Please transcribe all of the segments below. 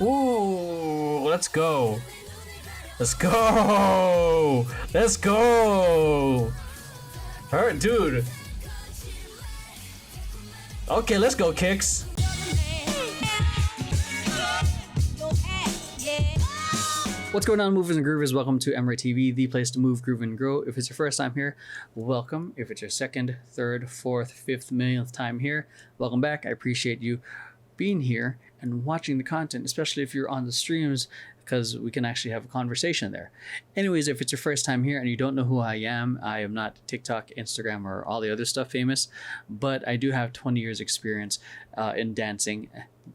Ooh, let's go. Let's go. Let's go. Alright, dude. Okay, let's go, Kicks. What's going on, movers and groovers? Welcome to Emeroy TV, the place to move, groove, and grow. If it's your first time here, welcome. If it's your second, third, fourth, fifth, millionth time here, welcome back. I appreciate you being here and watching the content, especially if you're on the streams, because we can actually have a conversation there. Anyways, if it's your first time here and you don't know who I am not TikTok, Instagram, or all the other stuff famous, but I do have 20 years experience in dancing,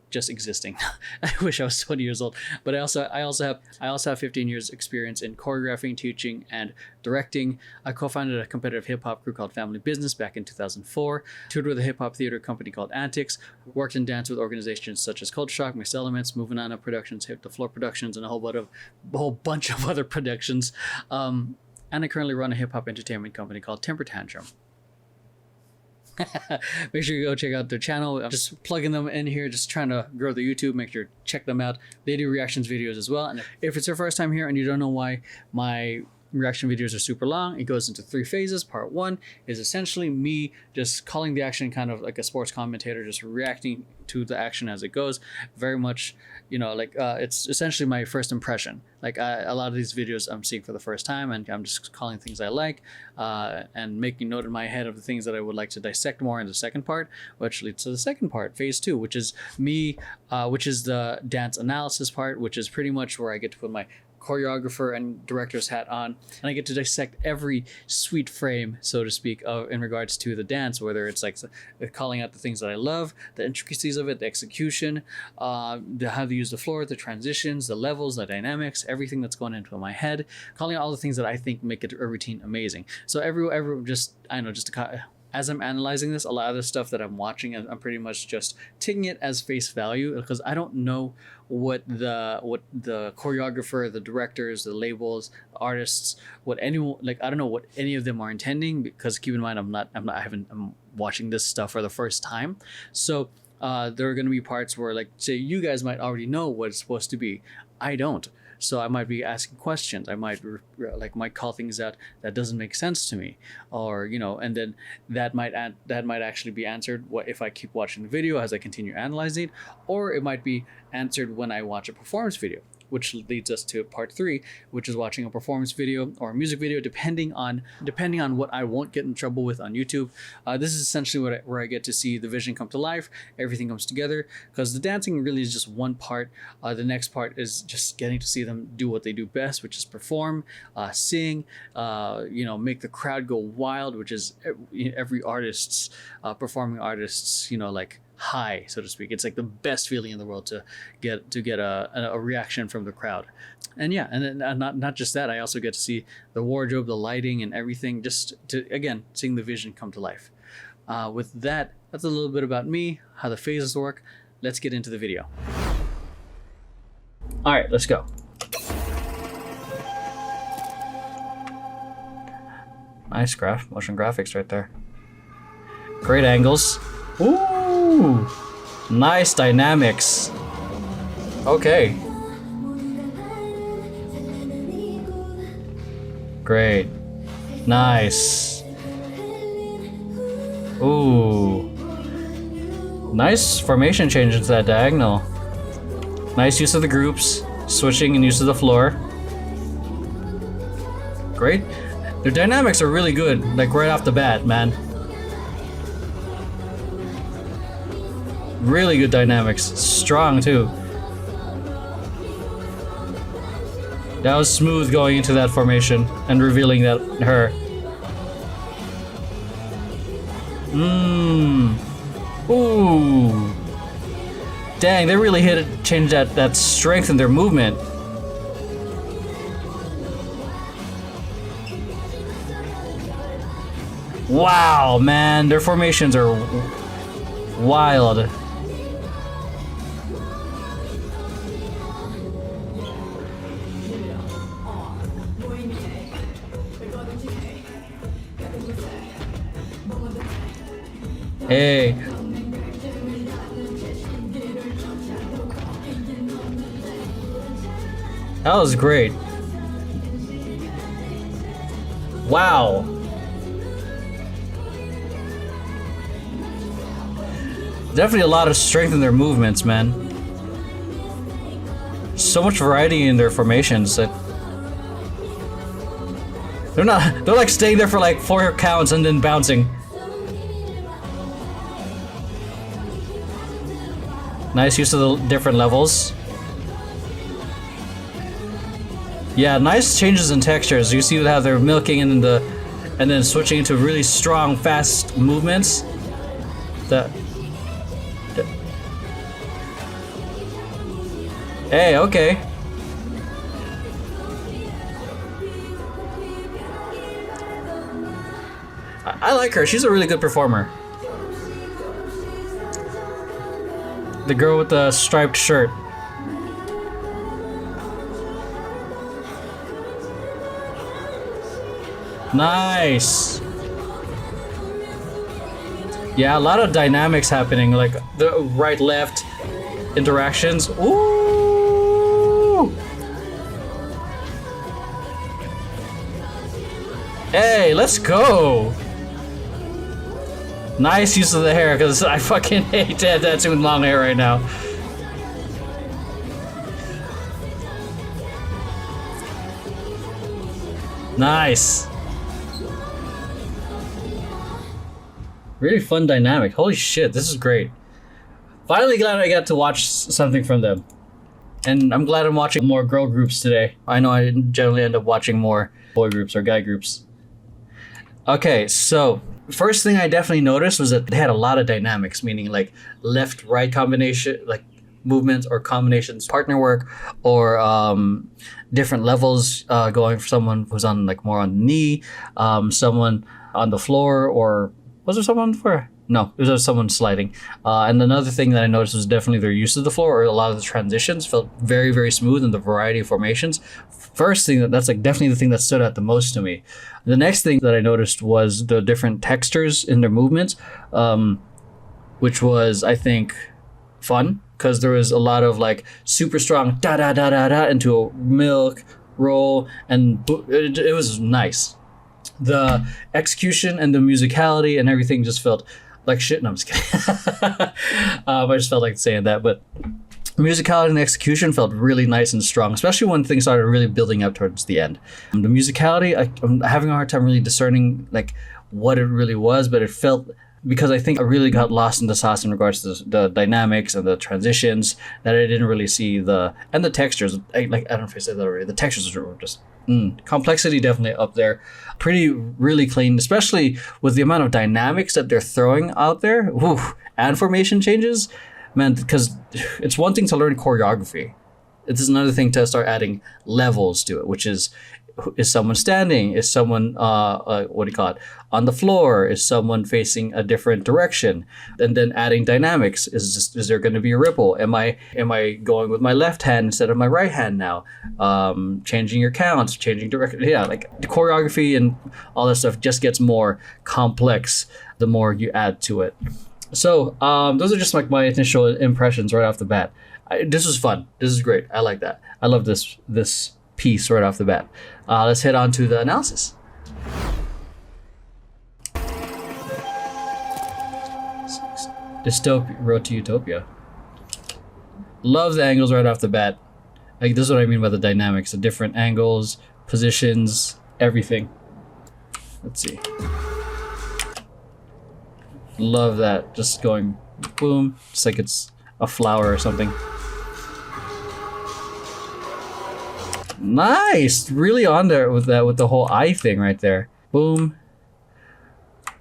just existing. I wish I was 20 years old, but I also have 15 years experience in choreographing, teaching, and directing. I co-founded a competitive hip-hop crew called Family Business back in 2004, toured with a hip-hop theater company called Antics, worked in dance with organizations such as Culture Shock, Mixed Elements, Moving On Up Productions, Hip the Floor Productions, and a whole bunch of other productions. And I currently run a hip-hop entertainment company called Temper Tantrum. Make sure you go check out their channel. I'm just plugging them in here, just trying to grow the YouTube. Make sure to check them out. They do reactions videos as well. And if it's your first time here and you don't know why my reaction videos are super long, it goes into 3 phases. Part 1 is essentially me just calling the action, kind of like a sports commentator, just reacting to the action as it goes. Very much, it's essentially my first impression. A lot of these videos I'm seeing for the first time, and I'm just calling things I like and making note in my head of the things that I would like to dissect more in the second part, which leads to the second part, phase 2, which is me, which is the dance analysis part, which is pretty much where I get to put my choreographer and director's hat on, and I get to dissect every sweet frame, so to speak, in regards to the dance, whether it's like calling out the things that I love, the intricacies of it, the execution, how to use the floor, the transitions, the levels, the dynamics, everything that's going into my head, calling out all the things that I think make it a routine amazing. So as I'm analyzing this, a lot of the stuff that I'm watching, I'm pretty much just taking it as face value, because I don't know what the choreographer, the directors, the labels, the artists, I don't know what any of them are intending, because keep in mind, I'm watching this stuff for the first time. So there are going to be parts where, say, you guys might already know what it's supposed to be. I don't. So I might be asking questions. I might call things out that doesn't make sense to me, or and then that might actually be answered if I keep watching the video as I continue analyzing, or it might be answered when I watch a performance video, which leads us to part 3, which is watching a performance video or a music video, depending on what I won't get in trouble with on YouTube. This is essentially where I get to see the vision come to life. Everything comes together, because the dancing really is just one part. The next part is just getting to see them do what they do best, which is perform, sing, make the crowd go wild, which is every artist's, performing artists, high, so to speak. It's like the best feeling in the world to get a reaction from the crowd. And then not just that, I also get to see the wardrobe, the lighting, and everything, just to, again, seeing the vision come to life. With that, that's a little bit about me, how the phases work. Let's get into the video. All right, let's go. Nice motion graphics right there. Great angles. Ooh, nice dynamics. Okay. Great. Nice. Ooh. Nice formation change into that diagonal. Nice use of the groups, switching and use of the floor. Great. Their dynamics are really good, right off the bat, man. Really good dynamics. Strong too. That was smooth going into that formation and revealing that her. Ooh. Dang, they really changed that strength in their movement. Wow, man, their formations are wild. Hey. That was great. Wow. Definitely a lot of strength in their movements, man. So much variety in their formations that they're like staying there for like 4 counts and then bouncing. Nice use of the different levels. Yeah, nice changes in textures. You see how they're milking and then switching into really strong, fast movements. Hey, okay. I like her. She's a really good performer. The girl with the striped shirt. Nice. Yeah, a lot of dynamics happening, like the right-left interactions. Ooh. Hey, let's go. Nice use of the hair, because I fucking hate to have tattooed long hair right now. Nice. Really fun dynamic. Holy shit, this is great. Finally glad I got to watch something from them. And I'm glad I'm watching more girl groups today. I know I generally end up watching more boy groups or guy groups. Okay, so first thing I definitely noticed was that they had a lot of dynamics, meaning like left-right combination, like movements or combinations, partner work, or different levels going for someone who's on like more on the knee, someone on the floor, or was there someone on the floor? No, it was someone sliding. And another thing that I noticed was definitely their use of the floor, or a lot of the transitions felt very, very smooth in the variety of formations. First thing, that's like definitely the thing that stood out the most to me. The next thing that I noticed was the different textures in their movements, which was, I think, fun, because there was a lot of like super strong da da da da da into a milk roll, and it was nice. The execution and the musicality and everything just felt like shit. No, I'm just kidding. I just felt like saying that, but musicality and execution felt really nice and strong, especially when things started really building up towards the end. The musicality, I'm having a hard time really discerning like what it really was, but it felt, because I think I really got lost in the sauce in regards to the dynamics and the transitions, that I didn't really see the textures. I don't know if I said that already. The textures were just complexity definitely up there. Pretty really clean, especially with the amount of dynamics that they're throwing out there. Whew, and formation changes, man. Because it's one thing to learn choreography. It's another thing to start adding levels to it, which is someone standing? Is someone what do you call it, on the floor? Is someone facing a different direction? And then adding dynamics. Is there going to be a ripple? Am I going with my left hand instead of my right hand now? Changing your counts, changing direction. Yeah, like the choreography and all that stuff just gets more complex the more you add to it. So those are just like my initial impressions right off the bat. This was fun. This is great. I like that. I love this piece right off the bat. Let's head on to the analysis. Dystopia, Road to Utopia. Love the angles right off the bat. Like, this is what I mean by the dynamics, the different angles, positions, everything. Let's see. Love that. Just going boom, just like it's a flower or something. Nice, really on there with that, with the whole eye thing right there. Boom.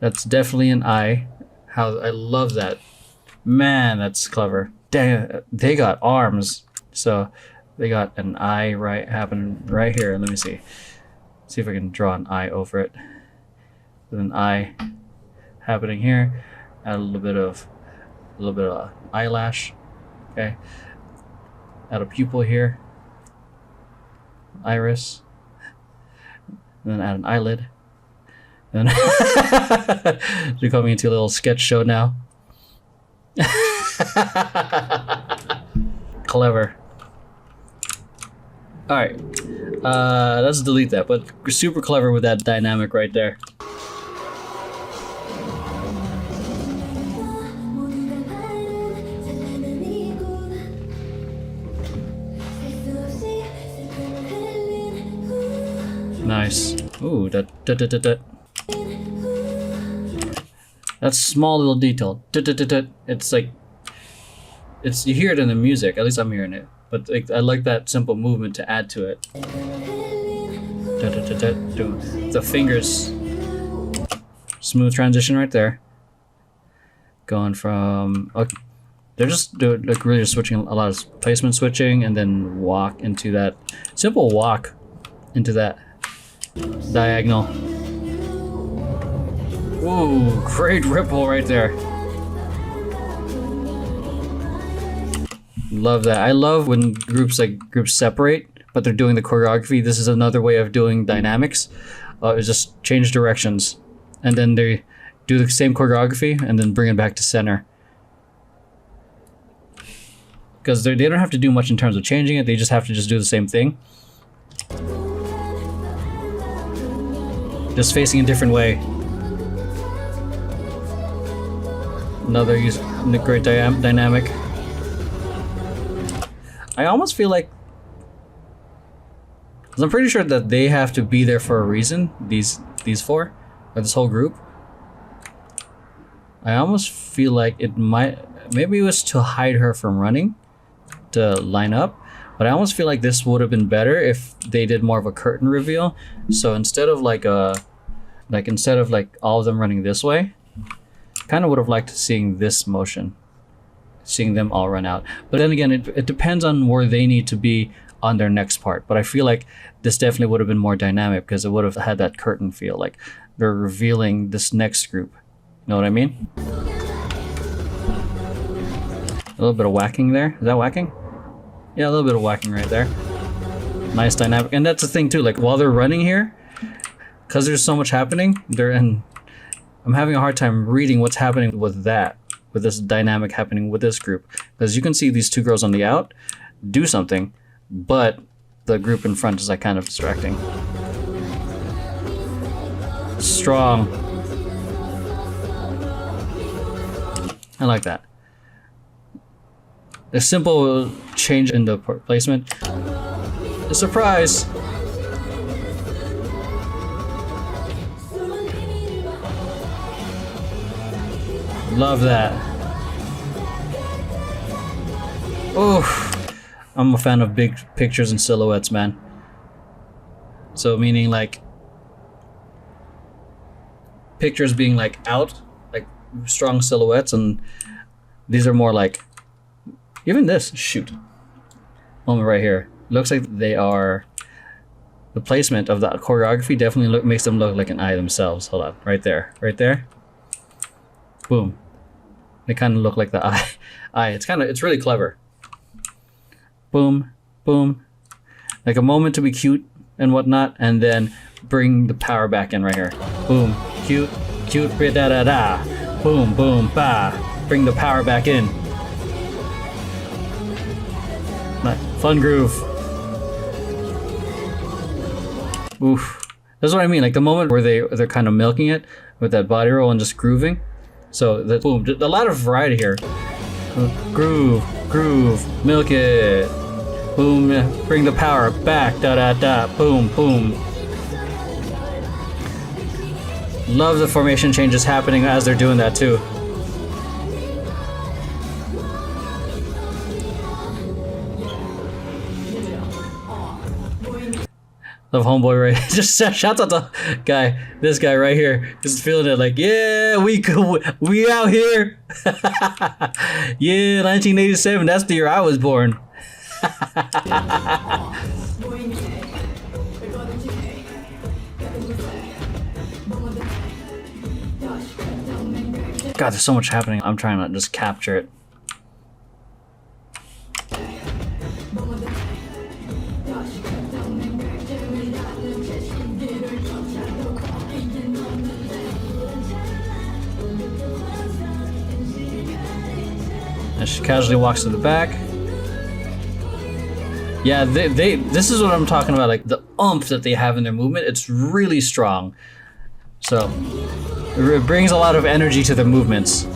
That's definitely an eye. How I love that. Man, that's clever. Dang, they got arms. So they got an eye right happening right here. Let me see. See if I can draw an eye over it. With an eye happening here. Add a little bit of eyelash. Okay. Add a pupil here. Iris, and then add an eyelid, and you're coming into a little sketch show now. Clever. All right, let's delete that. But super clever with that dynamic right there. Nice. Ooh, that. That's a small little detail. It's like, you hear it in the music. At least I'm hearing it. But like, I like that simple movement to add to it. The fingers. Smooth transition right there. Going from, okay, they're just like really switching a lot of placement switching, and then walk into that simple walk into that diagonal. Whoa, great ripple right there. Love that. I love when groups separate, but they're doing the choreography. This is another way of doing dynamics. It's just change directions, and then they do the same choreography, and then bring it back to center. Because they don't have to do much in terms of changing it. They just have to just do the same thing. Just facing a different way. Another great dynamic. I almost feel like, because I'm pretty sure that they have to be there for a reason. These four, or this whole group. I almost feel like maybe it was to hide her from running, to line up. But I almost feel like this would have been better if they did more of a curtain reveal. So instead of instead of all of them running this way, kind of would have liked seeing this motion, seeing them all run out. But then again, it depends on where they need to be on their next part. But I feel like this definitely would have been more dynamic because it would have had that curtain feel, like they're revealing this next group. You know what I mean? A little bit of whacking there. Is that whacking? Yeah, a little bit of whacking right there. Nice dynamic. And that's the thing too, like while they're running here, because there's so much happening, I'm having a hard time reading what's happening with this dynamic happening with this group. Because you can see these two girls on the out do something, but the group in front is like kind of distracting. Strong. I like that. A simple change in the placement. A surprise! Love that. Oh, I'm a fan of big pictures and silhouettes, man. So meaning like pictures being like out, like strong silhouettes, and these are more like, even this moment right here looks like they are, the placement of the choreography definitely makes them look like an eye themselves. Hold on, right there, boom. They kind of look like the eye. It's really clever. Boom, boom, like a moment to be cute and whatnot, and then bring the power back in right here. Boom, cute, da da da. Boom, boom, ba. Bring the power back in. Fun groove. Oof. That's what I mean. Like the moment where they're kind of milking it with that body roll and just grooving. So the boom, a lot of variety here. Groove, milk it. Boom, bring the power back. Da da da. Boom, boom. Love the formation changes happening as they're doing that too. Love homeboy right. Just shout out the guy. This guy right here. Just feeling it like, yeah, we out here. Yeah, 1987. That's the year I was born. God, there's so much happening. I'm trying to just capture it. And she casually walks to the back. Yeah, this is what I'm talking about, like the oomph that they have in their movement. It's really strong. So it brings a lot of energy to their movements.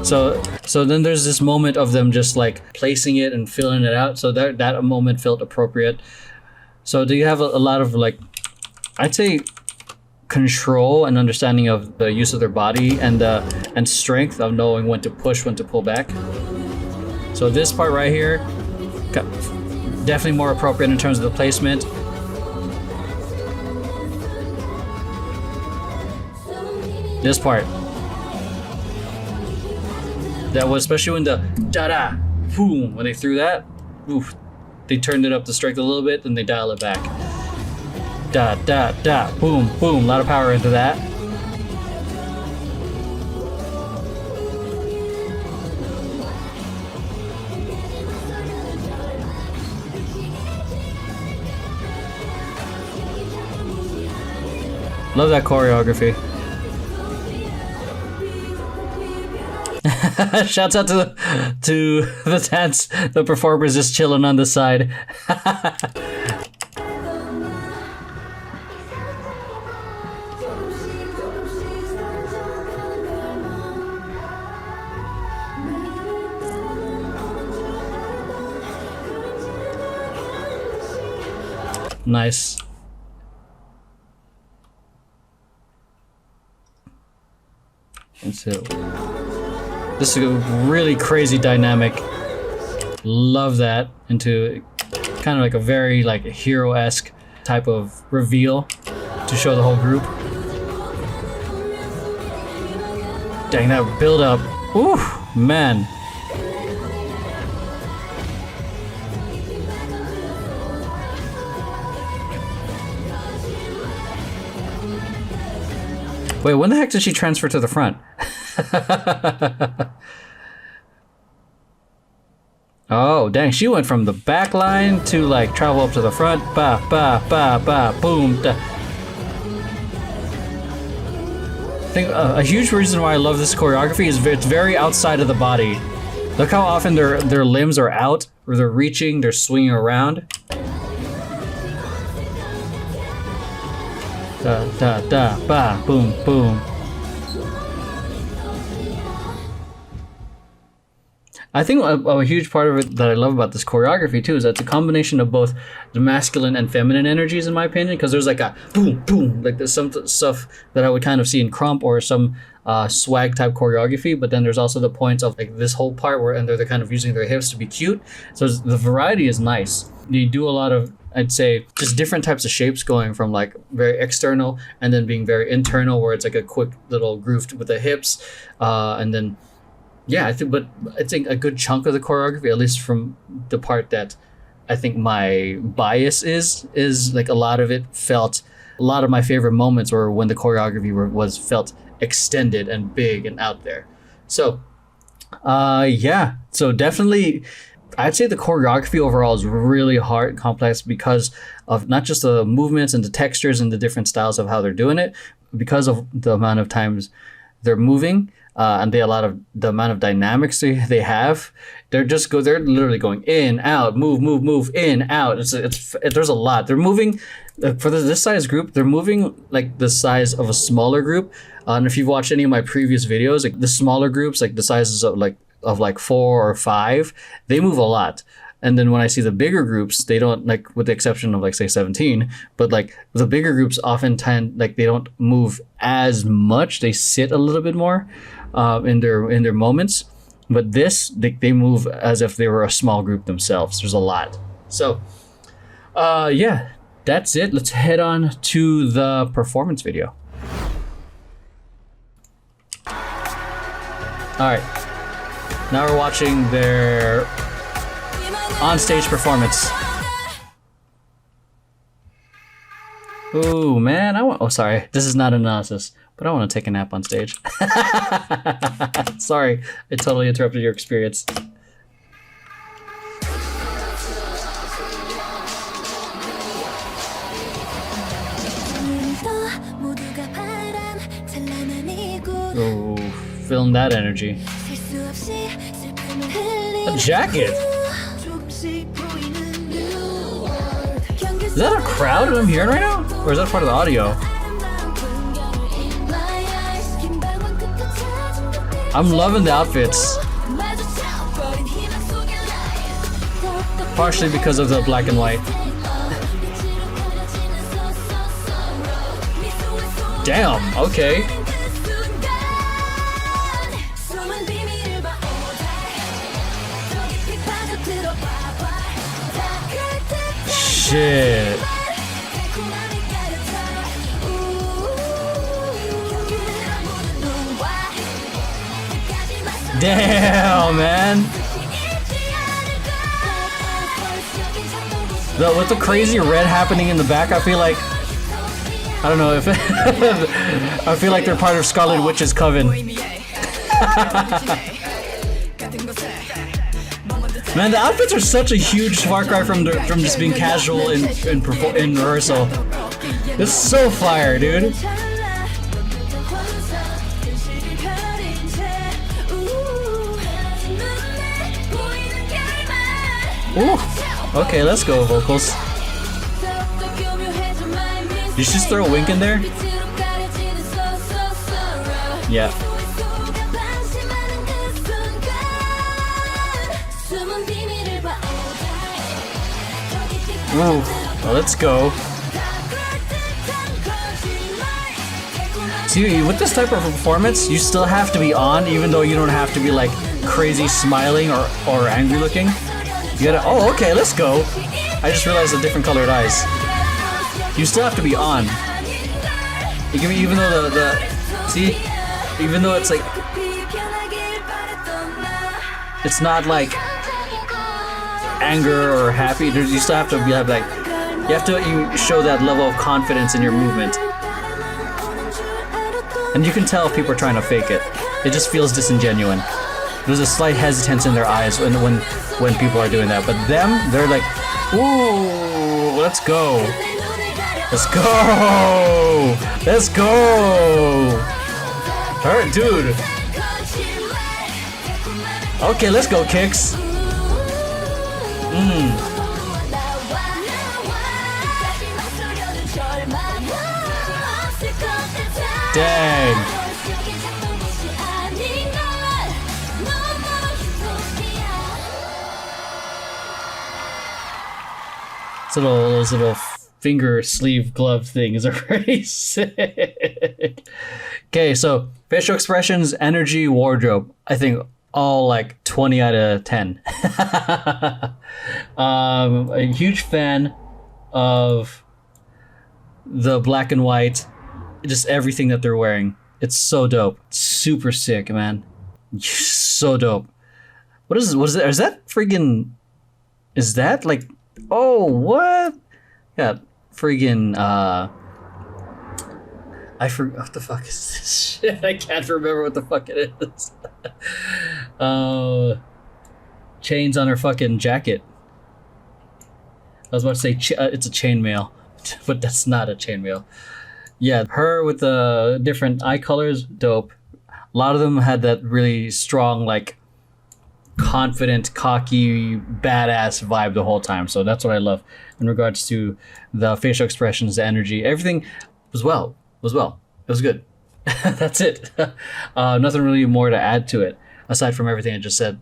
So then there's this moment of them just like placing it and filling it out. So that moment felt appropriate. So do you have a lot of like, I'd say, control and understanding of the use of their body and strength of knowing when to push, when to pull back. So this part right here, definitely more appropriate in terms of the placement. This part. That was especially when the da-da, boom, when they threw that, oof, they turned it up the strength a little bit, then they dial it back. Da, da, da, boom, boom, a lot of power into that. Love that choreography. Shouts out to the dance, the performers just chilling on the side. Nice. And so this is a really crazy dynamic. Love that, into kind of like a very like hero-esque type of reveal to show the whole group. Dang, that build up. Ooh, man. Wait, when the heck did she transfer to the front? Oh, dang, she went from the back line to like travel up to the front. Ba, ba, ba, ba, boom. Da. I think a huge reason why I love this choreography is it's very outside of the body. Look how often their limbs are out, or they're reaching, they're swinging around. Da, da, da, ba, boom, boom. I think a huge part of it that I love about this choreography too is that it's a combination of both the masculine and feminine energies, in my opinion, because there's like a boom, boom, like there's some stuff that I would kind of see in Crump or some swag type choreography, but then there's also the points of like this whole part where and they're kind of using their hips to be cute. So the variety is nice. You do a lot of, I'd say, just different types of shapes, going from like very external and then being very internal, where it's like a quick little groove with the hips, and then yeah, I think a good chunk of the choreography, at least from the part that I think my bias is like a lot of it felt, a lot of my favorite moments were when the choreography was felt extended and big and out there. So yeah, so definitely I'd say the choreography overall is really hard and complex because of not just the movements and the textures and the different styles of how they're doing it, because of the amount of times they're moving, and the amount of dynamics they have. They're literally going in, out, move, in, out. There's a lot. They're moving for this size group. They're moving like the size of a smaller group. And if you've watched any of my previous videos, like the smaller groups, like the sizes of like 4 or 5, they move a lot. And then when I see the bigger groups, they don't, like with the exception of like say 17, but like the bigger groups often tend, like they don't move as much. They sit a little bit more in their moments. But this, they move as if they were a small group themselves. There's a lot. So yeah, that's it. Let's head on to the performance video. All right, now we're watching their on-stage performance. Ooh, man, oh, sorry. This is not analysis, but I want to take a nap on stage. Sorry, I totally interrupted your experience. Oh, feeling that energy. A jacket? Is that a crowd that I'm hearing right now? Or is that part of the audio? I'm loving the outfits. Partially because of the black and white. Damn, okay. Shit. Damn, man. With the crazy red happening in the back, I feel like, I don't know if I feel like they're part of Scarlet Witch's coven. Man, the outfits are such a huge far cry from just being casual in rehearsal. It's so fire, dude. Ooh. Okay, let's go, vocals. Did you just throw a wink in there? Yeah. Ooh, well, let's go. See, with this type of performance, you still have to be on, even though you don't have to be like crazy smiling or angry looking. You gotta, oh, okay, let's go. I just realized the different colored eyes. You still have to be on. Even though see, even though it's like, it's not like anger or happy. You still have to be like, you show that level of confidence in your movement. And you can tell if people are trying to fake it. It just feels disingenuous. There's a slight hesitance in their eyes when people are doing that. But them, they're like, ooh, let's go. Let's go. Let's go. Alright, dude. Okay, let's go, kicks. Dang. Those little finger sleeve glove things are pretty sick. Okay, so facial expressions, energy, wardrobe. I think all like 20 out of 10. A huge fan of the black and white, just everything that they're wearing. It's so dope. Super sick, man. So dope. What is that? Is that freaking? Is that like? Oh, what? Yeah, freaking. I forgot what the fuck is this shit. I can't remember what the fuck it is. Chains on her fucking jacket. I was about to say it's a chainmail, but that's not a chainmail. Yeah, her with the different eye colors, dope. A lot of them had that really strong, like, confident, cocky, badass vibe the whole time. So that's what I love in regards to the facial expressions, the energy, everything was well. It was good. That's it. Nothing really more to add to it aside from everything I just said,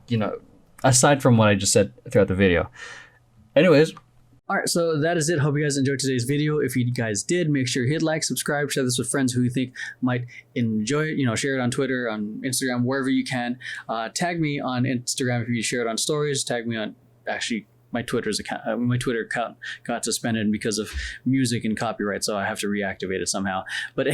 aside from what I just said throughout the video. Anyways. All right, so that is it. Hope you guys enjoyed today's video. If you guys did, make sure you hit like, subscribe, share this with friends who you think might enjoy it. Share it on Twitter, on Instagram, wherever you can. Tag me on Instagram if you share it on stories. Tag me on, actually, my Twitter account got suspended because of music and copyright, so I have to reactivate it somehow. But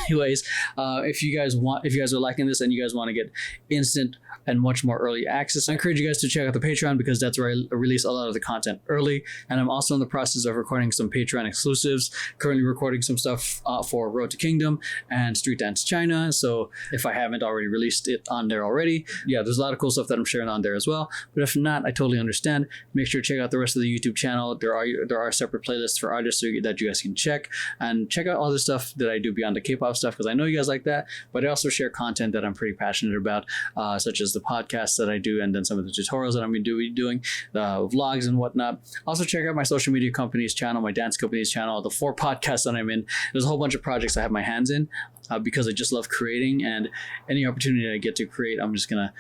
anyways, if you guys are liking this and you guys want to get instant and much more early access, I encourage you guys to check out the Patreon, because that's where I release a lot of the content early. And I'm also in the process of recording some Patreon exclusives. Currently recording some stuff for Road to Kingdom and Street Dance China. So if I haven't already released it on there already, yeah, there's a lot of cool stuff that I'm sharing on there as well. But if not, I totally understand. Make sure to check check out the rest of the YouTube channel. There are separate playlists for artists that you guys can check, and check out all the stuff that I do beyond the K-pop stuff, because I know you guys like that. But I also share content that I'm pretty passionate about, such as the podcasts that I do, and then some of the tutorials that I'm going to be doing, the vlogs and whatnot. Also check out my social media company's channel, my dance company's channel, the 4 podcasts that I'm in. There's a whole bunch of projects I have my hands in, because I just love creating, and any opportunity I get to create, I'm just gonna,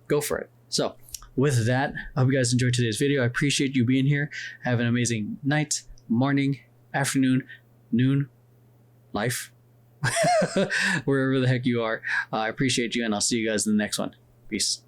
go for it. So with that, I hope you guys enjoyed today's video. I appreciate you being here. Have an amazing night, morning, afternoon, noon, life, wherever the heck you are. I appreciate you, and I'll see you guys in the next one. Peace.